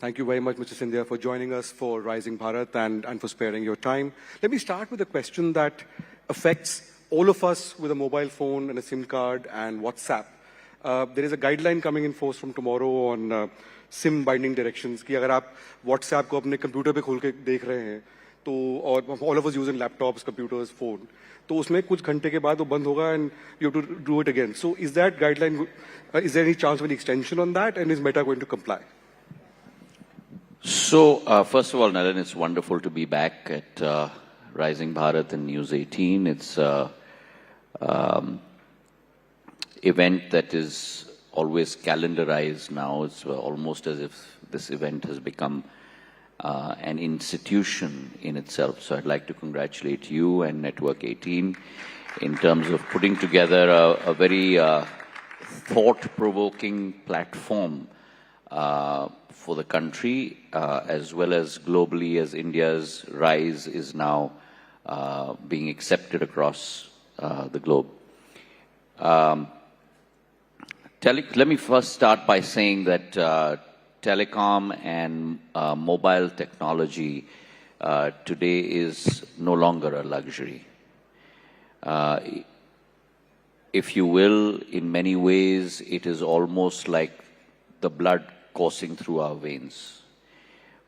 Thank you very much, Mr. Scindia, for joining us for Rising Bharat and for sparing your time. Let me start with a question that affects all of us with a mobile phone and a SIM card and WhatsApp. There is a guideline coming in force from tomorrow on SIM binding directions कि अगर आप WhatsApp को अपने computer पे खोल के देख रहे हैं तो और all of us using laptops, computers, phone, तो उसमें कुछ घंटे के बाद वो बंद होगा and you have to do it again. So is that guideline, is there any chance of an extension on that, and is Meta going to comply? So, first of all, Nalin, it's wonderful to be back at Rising Bharat and News 18. It's an event that is always calendarized now. It's almost as if this event has become an institution in itself. So I'd like to congratulate you and Network 18 in terms of putting together a very thought-provoking platform for the country, as well as globally, as India's rise is now being accepted across the globe. Let me first start by saying that telecom and mobile technology today is no longer a luxury. If you will, in many ways, it is almost like the blood coursing through our veins.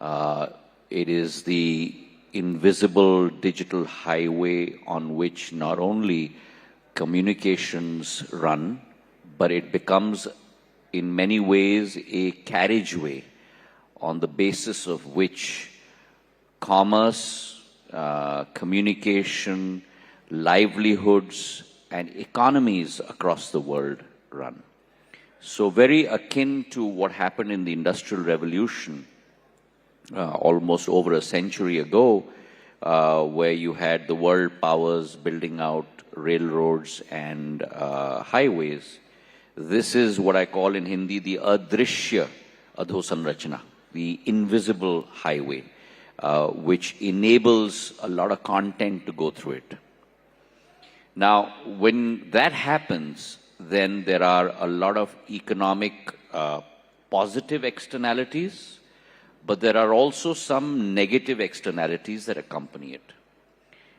It is the invisible digital highway on which not only communications run, but it becomes in many ways a carriageway on the basis of which commerce, communication, livelihoods, and economies across the world run. So very akin to what happened in the Industrial Revolution almost over a century ago, where you had the world powers building out railroads and highways. This is what I call in Hindi the adrishya adhosanrachana, the invisible highway, which enables a lot of content to go through it. Now, when that happens, then there are a lot of economic positive externalities, but there are also some negative externalities that accompany it.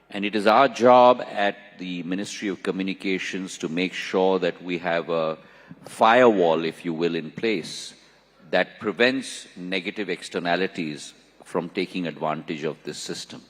And it is our job at the Ministry of Communications to make sure that we have a firewall, if you will, in place that prevents negative externalities from taking advantage of this system.